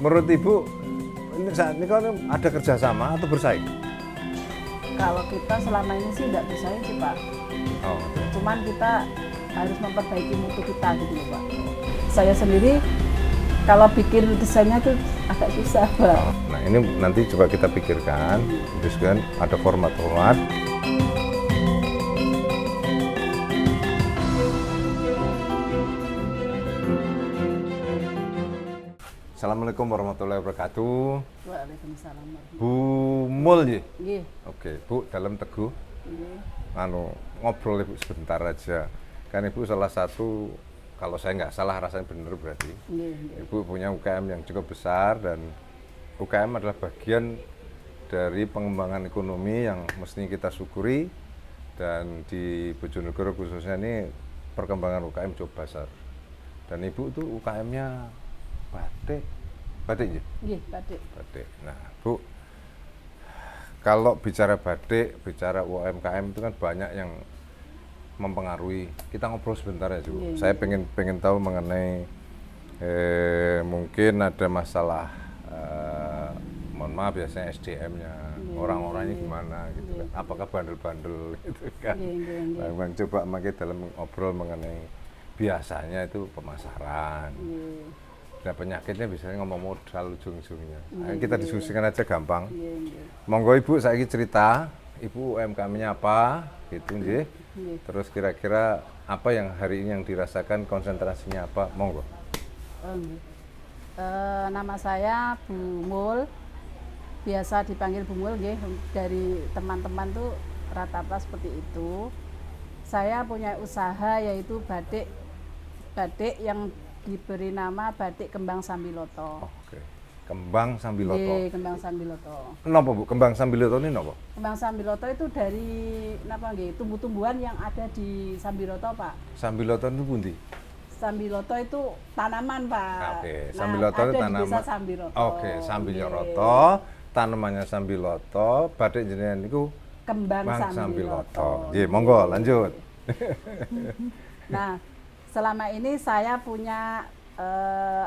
menurut Ibu ini saat ini kan ada kerjasama atau bersaing? Kalau kita selama ini sih nggak bersaing sih Pak. Oh, Cuman kita harus memperbaiki mutu kita gitu loh Pak. Saya sendiri kalau bikin desainnya tuh agak susah Pak. nah ini nanti coba kita pikirkan, terus kan ada format-format. Assalamualaikum warahmatullahi wabarakatuh. Waalaikumsalam. Bu Mul ya? Nggih. Oke, Bu, dalam teguh. Nggih. Ngobrol Ibu sebentar aja. Kan Ibu salah satu, kalau saya nggak salah rasanya benar berarti. Nggih. Ibu punya UKM yang cukup besar dan UKM adalah bagian dari pengembangan ekonomi yang mestinya kita syukuri, dan di Bojonegoro khususnya ini perkembangan UKM cukup besar. Dan Ibu tuh UKM-nya batik ya? Nggih, batik. Batik. Nah, Bu, kalau bicara batik, bicara UMKM itu kan banyak yang mempengaruhi. Kita ngobrol sebentar ya, Bu. Iya. Saya pengen tahu mengenai mungkin ada masalah, mohon maaf biasanya SDM-nya, orang-orangnya gimana gitu kan. Apakah bandel-bandel gitu kan. Iya. Nah, Bang, coba makin dalam ngobrol mengenai biasanya itu pemasaran. Iya. Nah, penyakitnya biasanya ngomong modal ujung-ujungnya. Nah, kita diskusikan aja gampang. Iya. Monggo Ibu, saya cerita, Ibu UMKM-nya apa, gitu nggih. Nggih. Terus kira-kira apa yang hari ini yang dirasakan, konsentrasinya apa, monggo. Nggih. Nama saya Bu Mul. Biasa dipanggil Bu Mul nggih. Dari teman-teman tuh rata-rata seperti itu. Saya punya usaha yaitu batik yang diberi nama Batik Kembang Sambiloto. Oke. Kembang Sambiloto. Nggih, Kembang Sambiloto. Napa Bu? Kembang Sambiloto ini napa? Kembang Sambiloto itu dari napa nggih, tumbuh-tumbuhan yang ada di Sambiloto, Pak. Sambiloto itu pundi? Sambiloto itu tanaman, Pak. Oke, Sambiloto itu ada di tanaman. desa Sambiloto. Oke, Sambiloto, tanamannya Sambiloto, batik jenengan niku Kembang Kembang Sambiloto. Sambiloto. Nggih, monggo lanjut. Nah, selama ini saya punya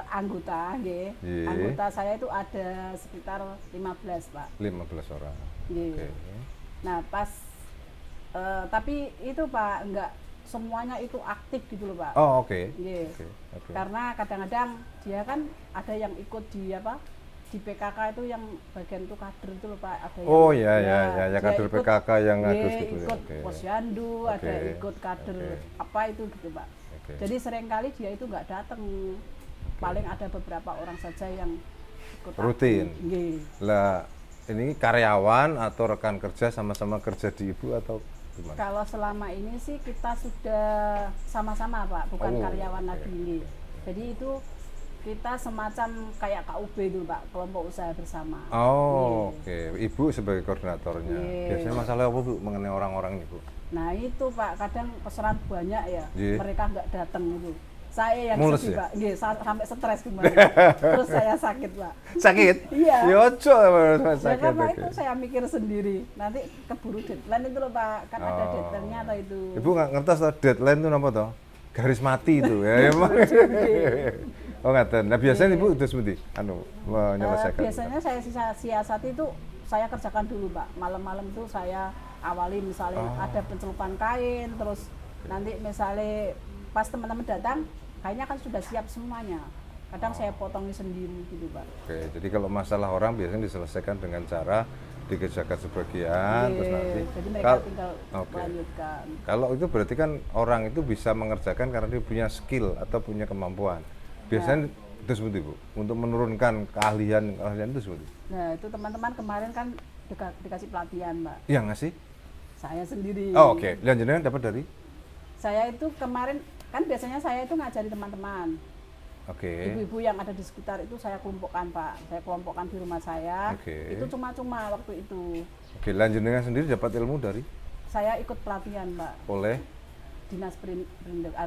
anggota, nggih. Iya. Anggota saya itu ada sekitar 15, Pak. 15 orang. Nggih. Oke. Nah, pas tapi itu Pak, enggak semuanya itu aktif gitu loh, Pak. Oh, oke. Nggih. Oke. Karena kadang-kadang dia kan ada yang ikut di apa? Di PKK itu yang bagian itu kader itu loh, Pak. Ada yang Oh ya dia kader ikut, PKK yang nggih, ngagus gitu ya. ikut Oke. posyandu, ada Oke. ikut kader Oke. apa itu gitu, Pak. Oke. Jadi seringkali dia itu nggak datang. Paling ada beberapa orang saja yang ikut Rutin. aktif. Nggih. Lah, ini karyawan atau rekan kerja sama-sama kerja di Ibu atau gimana? Kalau selama ini sih kita sudah sama-sama Pak, bukan Oh, karyawan oke. lagi ini. Jadi itu kita semacam kayak KUB itu Pak, kelompok usaha bersama. Oh, oke. Ibu sebagai koordinatornya. Iya. Biasanya masalah apa Bu mengenai orang-orang ini Bu? Nah itu Pak, kadang pesanan banyak ya, Iya. mereka nggak datang itu. Saya yang Mules sedih ya? Pak, nggih, sampai stres kemarin. Terus saya sakit Pak. Sakit? Iya. Ya ojo Ya sakit. karena oke. itu saya mikir sendiri, nanti keburu deadline itu loh Pak, kan ada Oh. deadline-nya atau itu. Ibu nggak ngertos toh deadline itu apa toh? Garis mati itu ya emang. Oh ngaten. Nah biasanya Ibu udah seperti menyelesaikan. Biasanya saya siasati itu saya kerjakan dulu Pak. Malam-malam itu saya awali misalnya ada pencelupan kain, terus nanti misalnya pas teman-teman datang, kainnya kan sudah siap semuanya. Kadang saya potongi sendiri gitu Pak. Oke, jadi kalau masalah orang biasanya diselesaikan dengan cara dikerjakan sebagian, terus nanti. Jadi mereka tinggal Oke. melanjutkan. Kalau itu berarti kan orang itu bisa mengerjakan karena dia punya skill atau punya kemampuan. Biasanya itu seperti Bu, untuk menurunkan keahlian itu seperti. Nah itu teman-teman kemarin kan dikasih pelatihan Pak. Iya nggak sih? Saya sendiri. Oh, oke. Dan jenengan dapat dari? Saya itu kemarin kan biasanya saya itu ngajari teman-teman. Oke. Ibu-ibu yang ada di sekitar itu saya kelompokkan Pak, saya kelompokkan di rumah saya. Oke. Itu cuma-cuma waktu itu. Oke, dan jenengan sendiri dapat ilmu dari Saya ikut pelatihan Pak, oleh dinas perindak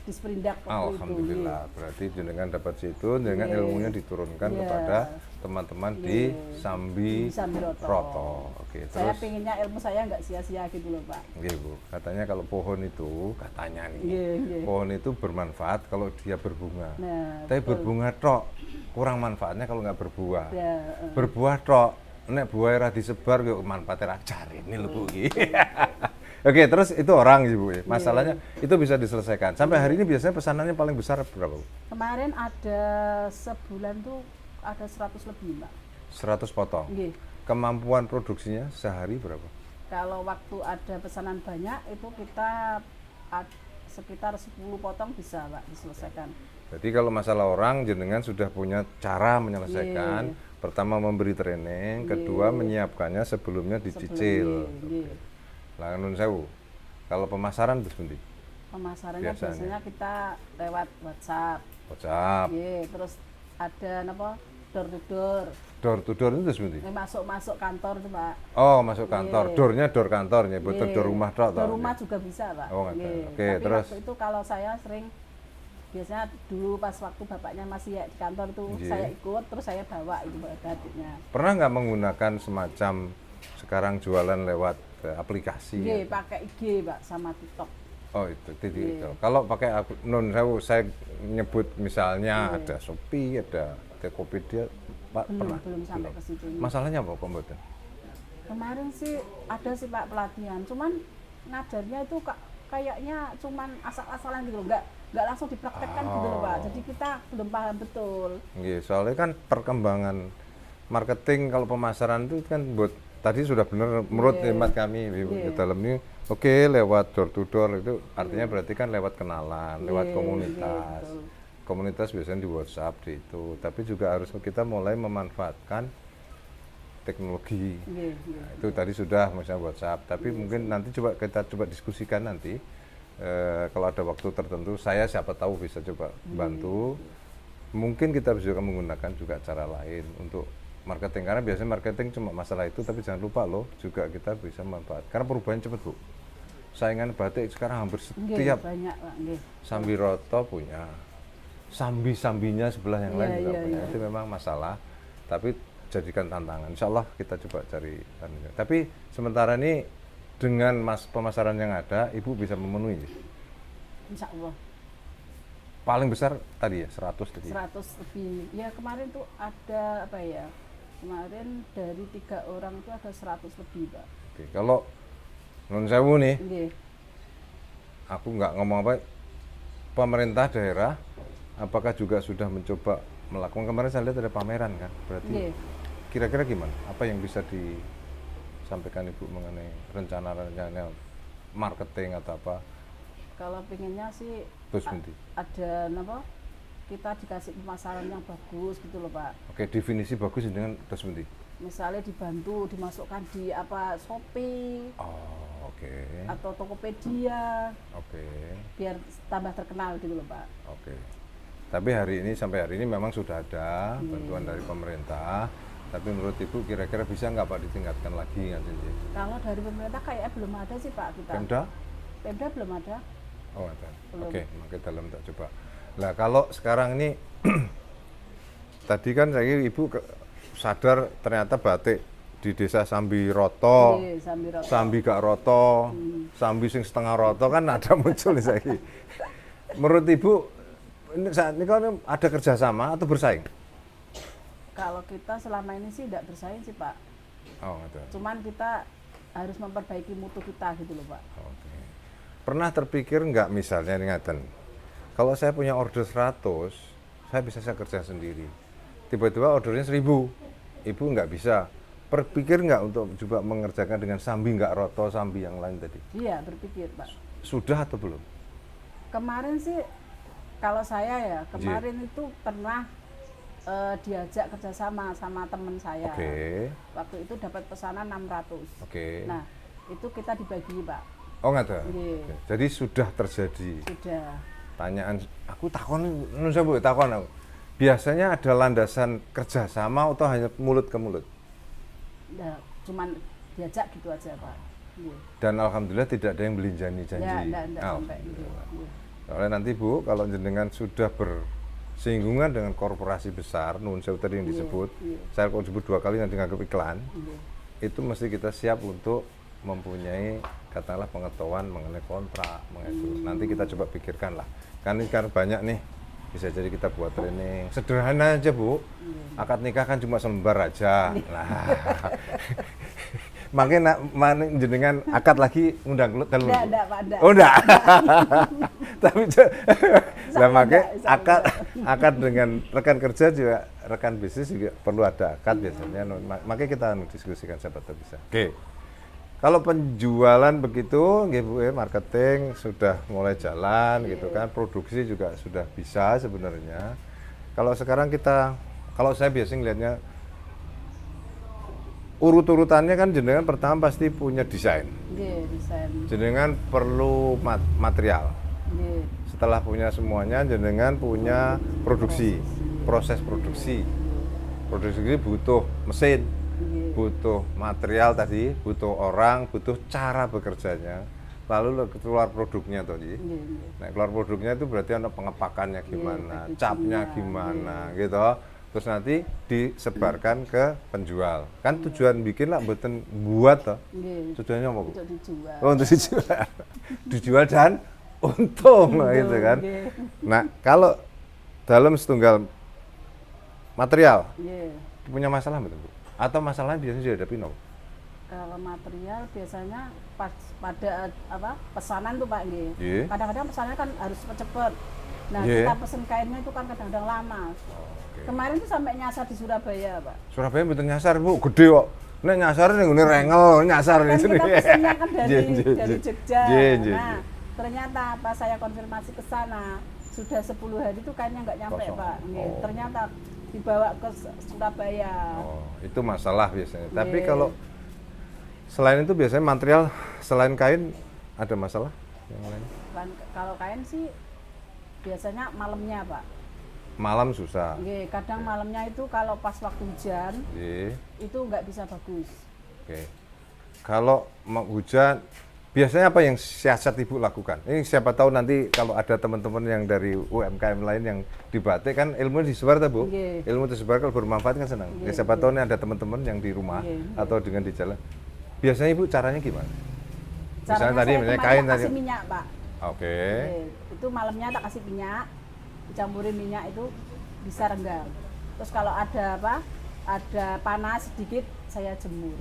Disperindak waktu Alhamdulillah. itu. Berarti jenengan dapat situ, dengan Iya. ilmunya diturunkan Iya. kepada teman-teman di Iya. Sambi Di Sambiroto. Roto. Oke, Saya terus pengennya ilmu saya nggak sia-sia gitu loh Pak. nggih, Bu. Katanya kalau pohon itu, katanya nih, Iya. pohon itu bermanfaat kalau dia berbunga. Nah, Tapi betul. berbunga tok, kurang manfaatnya kalau nggak berbuah. Ya, Berbuah tok, nek buah ora disebar kok manfaatnya ra cari ini lho Bu iki. Oke, terus itu orang sih Bu. Masalahnya itu bisa diselesaikan. Sampai hari ini biasanya pesanannya paling besar berapa Bu? kemarin ada sebulan tuh ada 100 lebih Mbak. 100 potong. Nggih. Kemampuan produksinya sehari berapa? Kalau waktu ada pesanan banyak itu kita sekitar 10 potong bisa Pak diselesaikan. Jadi kalau masalah orang jenengan sudah punya cara menyelesaikan. Iya. Pertama memberi training, kedua menyiapkannya sebelumnya dicicil. Nggih. Lah nun sewu. Kalau pemasaran terus pundi? Pemasarannya Biasanya. biasanya kita lewat WhatsApp. WhatsApp. Nggih, terus ada apa? Door to door. Door to door itu terus pundi? Masuk kantor tuh Pak. Oh, masuk kantor. Iya. Doornya door kantornya, betul Nggih. door rumah tok toh. Door rumah juga bisa Pak. Oh, nggak tahu. Nggih. Oke, Tapi terus? waktu itu kalau saya sering biasanya dulu pas waktu bapaknya masih ya di kantor tuh Nggih. saya ikut terus saya bawa itu batiknya. Pernah nggak menggunakan semacam sekarang jualan lewat aplikasi? Nggih, pakai IG Pak sama TikTok. Oh itu titik Iya. itu. Kalau pakai non saya nyebut misalnya Iya. ada Shopee, ada Tokopedia, Pak pernah? Belum sampai ke situ. Masalahnya apa kok mboten? Kemarin sih ada sih Pak pelatihan, cuman ngajarnya itu kayaknya cuman asal-asalan gitu loh, nggak langsung dipraktekkan gitu loh Pak. Oh. Jadi kita belum paham betul. Nggih, soalnya kan perkembangan marketing kalau pemasaran itu kan buat tadi sudah benar menurut Iya. hemat kami Ibu Iya. di dalam ini oke lewat door to door itu artinya berarti kan lewat kenalan, lewat Iya, komunitas. iya, betul. Komunitas biasanya di WhatsApp di itu, tapi juga harus kita mulai memanfaatkan teknologi. Nggih, nggih. Nah, itu tadi sudah misalnya WhatsApp, tapi mungkin nanti kita coba diskusikan nanti kalau ada waktu tertentu saya siapa tahu bisa coba bantu. Mungkin kita bisa juga menggunakan juga cara lain untuk marketing karena biasanya marketing cuma masalah itu, tapi jangan lupa loh juga kita bisa manfaat karena perubahan cepat Bu. Saingan batik sekarang hampir Nggih, setiap banyak Pak, nggih. Sambiroto punya, sambi-sambinya sebelah yang Iya, lain juga iya, punya. iya. Itu memang masalah, tapi jadikan tantangan. Insya Allah kita coba cari. Tapi sementara ini dengan pemasaran yang ada, Ibu bisa memenuhi. Insya Allah Paling besar tadi ya 100 tadi. 100 lebih. Ya kemarin tuh ada apa ya? Kemarin dari 3 orang itu ada 100 lebih Pak. Oke, kalau Nun Sewu nih, Nggih. aku nggak ngomong apa, pemerintah daerah, apakah juga sudah mencoba melakukan kemarin saya lihat ada pameran kan, berarti Nggih. kira-kira gimana? Apa yang bisa disampaikan Ibu mengenai rencana-rencana marketing atau apa? Kalau pinginnya sih Terus nanti. ada apa? Kita dikasih pemasaran yang bagus gitu loh Pak. Oke, definisi bagus dengan terus nanti. Misalnya dibantu dimasukkan di apa Shopee Oh, oke. atau Tokopedia Oke. biar tambah terkenal gitu loh Pak. Oke. Tapi sampai hari ini memang sudah ada bantuan dari pemerintah. Tapi menurut Ibu kira-kira bisa nggak Pak ditingkatkan lagi nggak sih? Kalau dari pemerintah kayaknya belum ada sih Pak kita. Pemda? Pemda belum ada. Oh, ada. Belum. Oke, maka dalam tak coba. Lah kalau sekarang ini tadi kan saya Ibu sadar ternyata batik di desa Sambiroto, Nggih, Sambiroto. Sambi gak roto, Sambi sing setengah roto kan ada muncul nih saya. Menurut Ibu ini saat ini kan ada kerjasama atau bersaing? Kalau kita selama ini sih tidak bersaing sih Pak. Oh, ada. Cuman kita harus memperbaiki mutu kita gitu loh Pak. Oke. Pernah terpikir nggak misalnya ingatan, kalau saya punya order 100, saya bisa saya kerja sendiri. Tiba-tiba ordernya 1000, Ibu nggak bisa. Berpikir nggak untuk coba mengerjakan dengan sambi nggak roto, sambi yang lain tadi? Iya berpikir Pak. Sudah atau belum? Kemarin sih kalau saya ya kemarin itu pernah diajak kerjasama sama teman saya. Oke, Waktu itu dapat pesanan 600. oke. Nah itu kita dibagi Pak. Oh nggak ada? Nggih. Oke. Jadi sudah terjadi. Sudah. Tanyaan, aku takon, nusa Bu, takon aku. Biasanya ada landasan kerjasama atau hanya mulut ke mulut? Nah, cuman diajak gitu aja Pak. Nggih. Dan alhamdulillah tidak ada yang beli janji-janji. Ya, enggak sampai. Alhamdulillah. Nggih. Soalnya nanti Bu, kalau jenengan sudah bersinggungan dengan korporasi besar, nun sewu tadi yang Iya, disebut, iya. saya kalau disebut 2 kali nanti nganggap iklan, Nggih. itu mesti kita siap untuk mempunyai katakanlah pengetahuan mengenai kontrak, mengenai itu. Nanti kita coba pikirkan lah. Kan ini sekarang banyak nih bisa jadi kita buat training sederhana aja Bu. Akad nikah kan cuma selembar aja. Nah, makanya jenengan akad lagi undang telur. Enggak, Pak, enggak. Oh enggak. Tapi lah makanya enggak, akad dengan rekan kerja juga, rekan bisnis juga perlu ada akad biasanya. Makanya kita diskusikan siapa tahu bisa. Oke. Kalau penjualan begitu, Bu, marketing sudah mulai jalan gitu kan, produksi juga sudah bisa sebenarnya. Kalau sekarang kalau saya biasanya ngelihatnya urut-urutannya kan jenengan pertama pasti punya desain. Desain. Jenengan perlu material. Setelah punya semuanya, jenengan punya proses produksi. Produksi ini butuh mesin, butuh material tadi, butuh orang, butuh cara bekerjanya. Lalu keluar produknya tuh, Nah, keluar produknya itu berarti ada pengepakannya gimana, capnya gimana, gitu. Terus nanti disebarkan ke penjual. Kan tujuan bikin lah buat toh. Tujuannya apa, Bu? Untuk dijual. Oh, untuk dijual. Dijual dan untung gitu kan. Nah, kalau dalam setunggal material punya masalah betul, Bu? Atau masalahnya biasanya dihadapi no? Kalau material biasanya pada pesanan tuh Pak Kadang-kadang pesanannya kan harus cepet-cepet. Nah, kita pesen kainnya itu kan kadang-kadang lama. Kemarin tuh sampai nyasar di Surabaya, Pak. Surabaya betul nyasar, Bu, gede kok. Nek nyasar ning ngene rengel, nyasar kan di sini. Kita pesennya kan dari Jogja. Nah, ternyata pas saya konfirmasi ke sana, sudah 10 hari itu kainnya nggak nyampe, Pak. Ternyata dibawa ke Surabaya. Oh, itu masalah biasanya. Tapi kalau selain itu biasanya material selain kain ada masalah yang lain? Kalau kain sih biasanya malamnya, Pak. Malam susah. Kadang malamnya itu kalau pas waktu hujan itu nggak bisa bagus. Kalau mau hujan, biasanya apa yang siasat Ibu lakukan? Ini siapa tahu nanti kalau ada teman-teman yang dari UMKM lain yang di batik kan ilmu disebar tuh, Bu. Ilmu disebar kalau bermanfaat kan senang. Siapa tahu nih ada teman-teman yang di rumah atau dengan di jalan. Biasanya Ibu caranya gimana? Misalnya tadi misalnya kain tadi. Kasih minyak, Pak. Itu malamnya tak kasih minyak. Campurin minyak itu bisa renggang. Terus kalau ada panas sedikit saya jemur.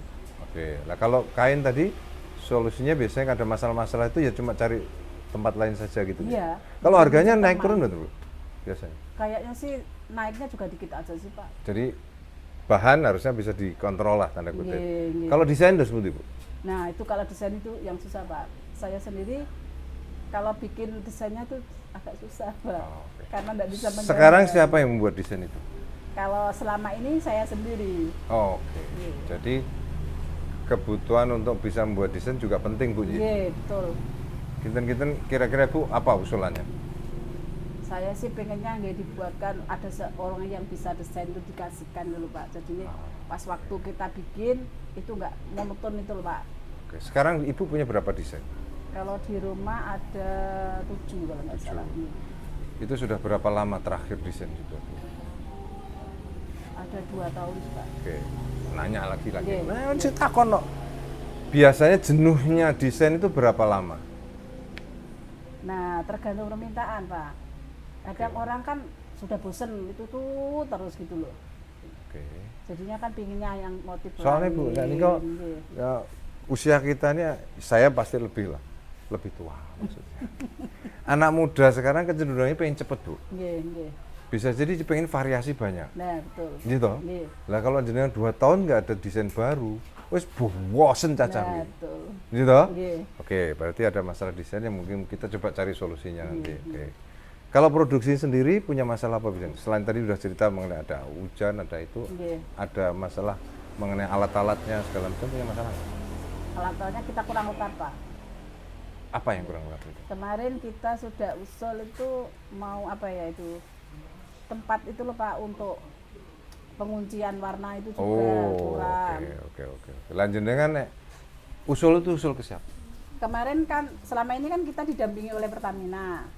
Nah kalau kain tadi solusinya biasanya ada masalah-masalah itu ya cuma cari tempat lain saja gitu. Iya. Kalau harganya naik turun betul, Bu? Biasanya? Kayaknya sih naiknya juga dikit aja sih, Pak. Jadi bahan harusnya bisa dikontrol lah tanda kutip. Kalau desain udah seperti, Bu? Nah itu kalau desain itu yang susah, Pak. Saya sendiri kalau bikin desainnya tuh agak susah, Pak. Karena tidak bisa menjaga. Sekarang siapa yang membuat desain itu? Kalau selama ini saya sendiri. Jadi kebutuhan untuk bisa membuat desain juga penting, Bu. Betul. Kinten-kinten kira-kira Bu apa usulannya? Saya sih pengennya dibuatkan ada seorang yang bisa desain itu dikasihkan dulu, Pak. Jadi pas waktu kita bikin itu nggak monoton itu loh, Pak. Sekarang Ibu punya berapa desain? Kalau di rumah ada 7 kalau nggak salah. Itu sudah berapa lama terakhir desain itu? Ada 2 tahun, Pak. Nanya lagi. Nah, takon loh. Biasanya jenuhnya desain itu berapa lama? Nah, tergantung permintaan, Pak. Kadang orang kan sudah bosen itu tuh terus gitu loh. Jadinya kan pinginnya yang motif lain. Soalnya Bu, ini kok ya, usia kita ini saya pasti lebih tua maksudnya. Anak muda sekarang kecenderungannya pengen cepet, Bu. Bisa jadi pengen variasi banyak. Nah, betul. Gitu. Lah kalau jenengan 2 tahun nggak ada desain baru, wis bosen cacah. Betul. Gitu. Berarti ada masalah desain yang mungkin kita coba cari solusinya nanti. Kalau produksi sendiri punya masalah apa biasanya? Selain tadi udah cerita mengenai ada hujan, ada itu, ada masalah mengenai alat-alatnya segala macam, punya masalah? Alat-alatnya kita kurang lekat, Pak. Apa yang kurang lekat itu? Kemarin kita sudah usul itu mau tempat itu loh, Pak, untuk penguncian warna itu juga kurang. Lanjutnya kan usul itu usul ke siapa? Kemarin kan selama ini kan kita didampingi oleh Pertamina.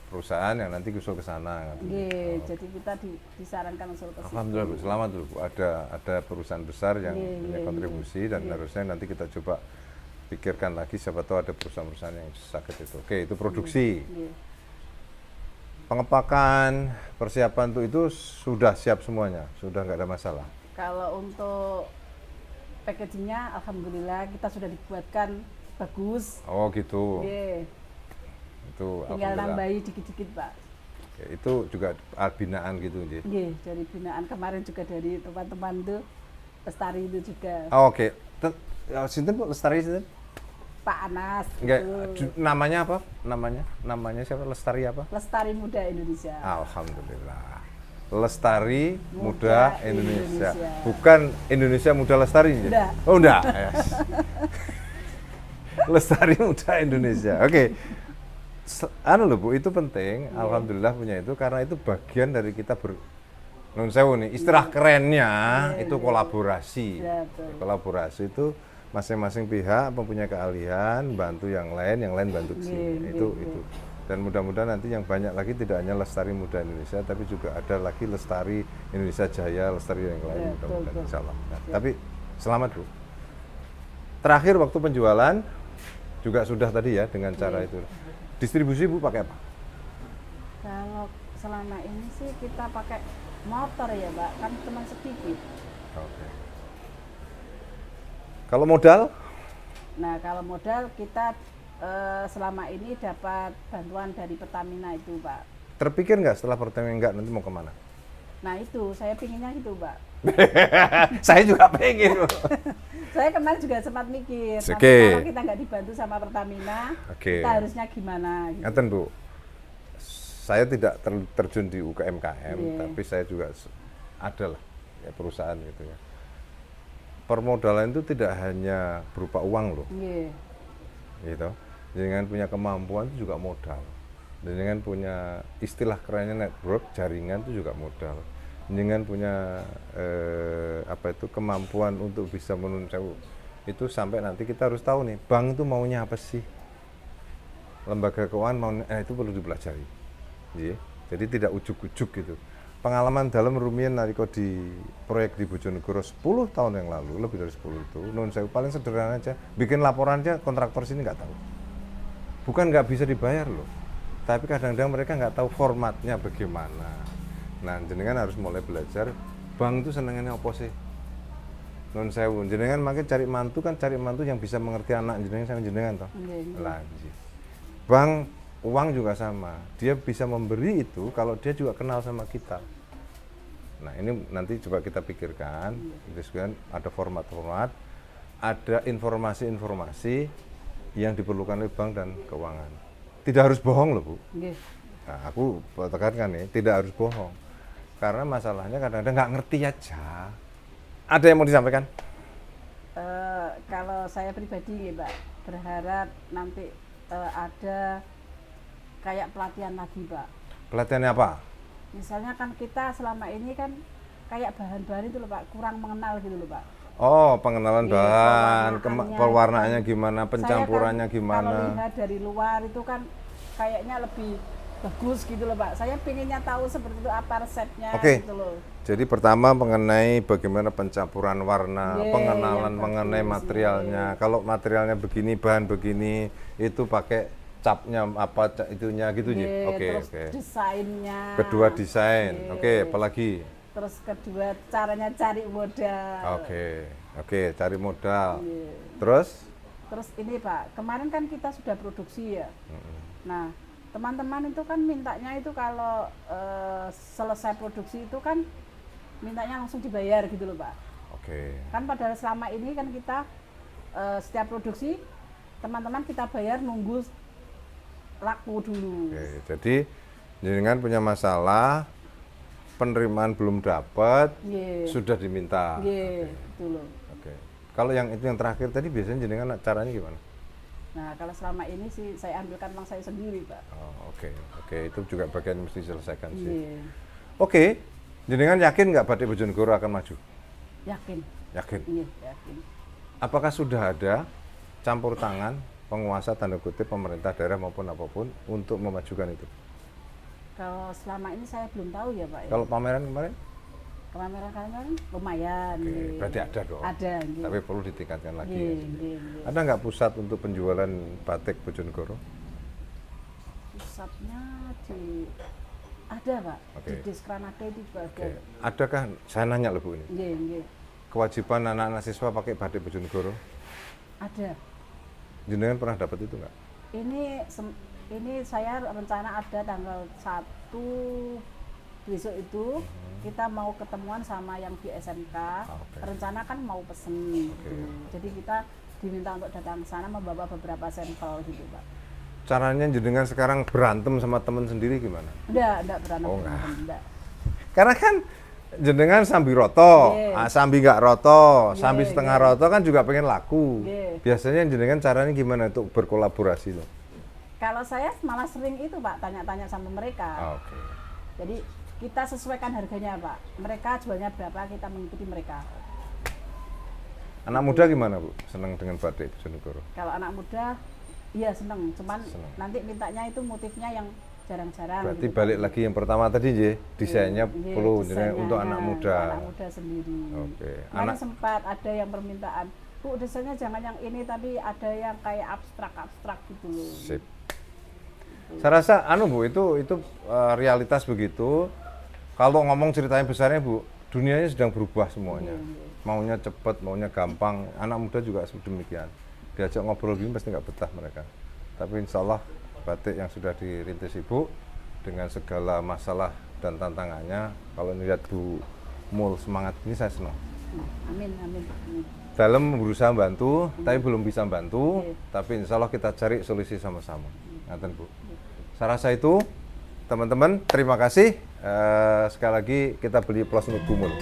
Perusahaan yang nanti usul ke sana. Jadi kita disarankan usul ke situ. Alhamdulillah, Bu, selamat dulu, Bu. Ada perusahaan besar yang punya kontribusi dan harusnya nanti kita coba pikirkan lagi siapa tahu ada perusahaan-perusahaan yang sakit itu. Itu produksi. Pengepakan, persiapan untuk itu sudah siap semuanya, sudah nggak ada masalah. Kalau untuk packagingnya, alhamdulillah kita sudah dibuatkan bagus. Oh gitu. Nggih. Itu Tinggal alhamdulillah. nambahi dikit-dikit, Pak. Oke, itu juga binaan gitu, nggih. Nggih, dari binaan kemarin juga dari teman-teman itu Lestari itu juga. Oh, oke. Sinten Bu Lestari sinten? Pak Anas Enggak, itu. namanya apa? Namanya siapa? Lestari apa? Lestari Muda Indonesia. Alhamdulillah. Lestari Muda Muda Indonesia. Indonesia. Bukan Indonesia Muda Lestari. Ya? Enggak. Oh, enggak. Yes. Lestari Muda Indonesia. Oke. Anu loh Bu, itu penting. Alhamdulillah punya itu karena itu bagian dari kita Nun sewu nih, istilah kerennya itu kolaborasi. Ya, betul. Kolaborasi itu masing-masing pihak mempunyai keahlian, bantu yang lain bantu ke sini. Itu. Dan mudah-mudahan nanti yang banyak lagi tidak hanya Lestari Muda Indonesia, tapi juga ada lagi Lestari Indonesia Jaya, Lestari yang lain mudah-mudahan insya Allah. Nah, tapi selamat Bu. Terakhir waktu penjualan juga sudah tadi ya dengan cara itu. Distribusi Bu pakai apa? Kalau selama ini sih kita pakai motor ya, Pak, kan cuma sedikit. Oke. Kalau modal? Nah, kalau modal kita selama ini dapat bantuan dari Pertamina itu, Pak. Terpikir nggak setelah Pertamina enggak nanti mau kemana? Nah itu, saya pinginnya gitu, Pak. Saya juga pengen. Saya kemarin juga sempat mikir, nanti Oke. kalau kita nggak dibantu sama Pertamina, Oke. kita harusnya gimana? Gitu. Ngaten Bu, saya tidak terjun di UKMKM, Iya. tapi saya juga ada lah ya, perusahaan gitu ya. Permodalan itu tidak hanya berupa uang loh, Nggih. gitu. Dengan punya kemampuan itu juga modal. Dan dengan punya istilah kerennya network, jaringan itu juga modal. Dengan punya kemampuan untuk bisa menunjang itu sampai nanti kita harus tahu nih, bank itu maunya apa sih? Lembaga keuangan mau itu perlu dipelajari. Iya. Jadi tidak ujuk-ujuk gitu. Pengalaman dalam rumiyin nalika di proyek di Bojonegoro 10 tahun yang lalu, lebih dari 10 itu, nun sewu paling sederhana aja, bikin laporan aja kontraktor sini nggak tahu. Bukan nggak bisa dibayar loh, tapi kadang-kadang mereka nggak tahu formatnya bagaimana. Nah, jenengan harus mulai belajar, bank itu senengannya apa sih? Nun sewu, jenengan makin cari mantu kan cari mantu yang bisa mengerti anak jenengan sama jenengan toh. Nggih. Lanjut. Bank uang juga sama, dia bisa memberi itu kalau dia juga kenal sama kita. Nah ini nanti coba kita pikirkan, diskusikan ada format-format, ada informasi-informasi yang diperlukan oleh bank dan keuangan. Tidak harus bohong loh Bu. Nggih. Nah, aku tekankan nih, tidak harus bohong. Karena masalahnya kadang-kadang nggak ngerti aja. Ada yang mau disampaikan? Kalau saya pribadi, Mbak, berharap nanti ada kayak pelatihan lagi, Pak. Pelatihannya apa? Misalnya kan kita selama ini kan kayak bahan-bahan itu loh, Pak, kurang mengenal gitu loh, Pak. Oh, pengenalan Iya, bahan, pewarnaannya pewarnaannya kan. gimana, Saya pencampurannya kan, Kalau gimana. lihat dari luar itu kan kayaknya lebih bagus gitu loh, Pak. Saya pinginnya tahu seperti itu apa resepnya Oke. gitu loh. Jadi pertama mengenai bagaimana pencampuran warna, Iya, pengenalan yang mengenai bagus, materialnya. Kalau materialnya begini, bahan begini, itu pakai capnya apa itunya gitu ya. Iya, Oke, terus oke. desainnya. Kedua desain. Iya. Oke, apalagi? Terus kedua caranya cari modal. Oke. Oke, cari modal. Iya. Terus? Terus ini Pak, kemarin kan kita sudah produksi ya. Nah, teman-teman itu kan mintanya itu kalau selesai produksi itu kan mintanya langsung dibayar gitu loh Pak. Oke. Kan padahal selama ini kan kita setiap produksi teman-teman kita bayar nunggu laku dulu. Oke, jadi jenengan punya masalah penerimaan belum dapat, Nggih. sudah diminta. Nggih, gitu loh. Oke. Kalau yang itu yang terakhir tadi biasanya jenengan caranya gimana? Nah, kalau selama ini sih saya ambilkan uang saya sendiri, Pak. Oh, oke. Oke, itu juga bagian mesti diselesaikan sih. Iya. Oke. Jenengan yakin nggak Batik Bojonegoro akan maju? Yakin. Yakin. Iya, yakin. Apakah sudah ada campur tangan penguasa tanda kutip pemerintah daerah maupun apapun untuk memajukan itu? Kalau selama ini saya belum tahu ya, Pak. Ya. Kalau pameran kemarin? Kemarin lumayan. Oke, nggih. berarti ada dong. Ada, nggih. Tapi perlu ditingkatkan lagi. Nggih, ya. nggih, nggih. Ada nggak pusat untuk penjualan batik Bojonegoro? Pusatnya di Ada Pak, Oke. di Deskranada itu juga ada. Oke. Adakah, saya nanya loh Bu ini, Nggih, nggih. kewajiban anak-anak siswa pakai batik Bojonegoro? Ada. Jenengan pernah dapat itu nggak? Ini saya rencana ada tanggal 1 besok itu kita mau ketemuan sama yang di SMK. Oke. Rencana kan mau pesen gitu. Jadi kita diminta untuk datang ke sana membawa beberapa sampel gitu Pak. Caranya jenengan sekarang berantem sama teman sendiri gimana? Enggak berantem. Oh, Enggak. Karena kan jenengan sambi roto, Nggih. sambi nggak roto, Nggih, sambi setengah nggih. roto kan juga pengen laku. Nggih. Biasanya jenengan caranya gimana untuk berkolaborasi loh? Kalau saya malah sering itu Pak, tanya-tanya sama mereka. Oke. Jadi kita sesuaikan harganya Pak. Mereka jualnya berapa, kita mengikuti mereka. Anak muda gimana Bu? Senang dengan batik Bojonegoro? Kalau anak muda, iya seneng. Cuman Seneng. nanti mintanya itu motifnya yang jarang-jarang. Berarti gitu, balik Pak. lagi yang pertama tadi ya, desainnya Iya, perlu jenengan desainnya, untuk anak muda. Anak muda sendiri. Oke. Kemarin Anak sempat ada yang permintaan, Bu desainnya jangan yang ini tapi ada yang kayak abstrak gitu loh. sip. Saya rasa Bu itu realitas begitu. Kalau ngomong ceritanya besarnya Bu, dunianya sedang berubah semuanya. Maunya cepat, maunya gampang. Anak muda juga sedemikian. Diajak ngobrol gini pasti nggak betah mereka. Tapi insya Allah batik yang sudah dirintis Ibu dengan segala masalah dan tantangannya, kalau melihat Bu Mul semangat ini saya senang. Amin. Dalam berusaha bantu, tapi belum bisa bantu. Iya. Tapi insya Allah kita cari solusi sama-sama. Ngaten Bu. Saya rasa itu, teman-teman. Terima kasih. Sekali lagi kita beli plus untuk Bu Mul.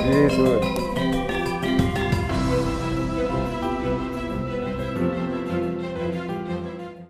Yesus.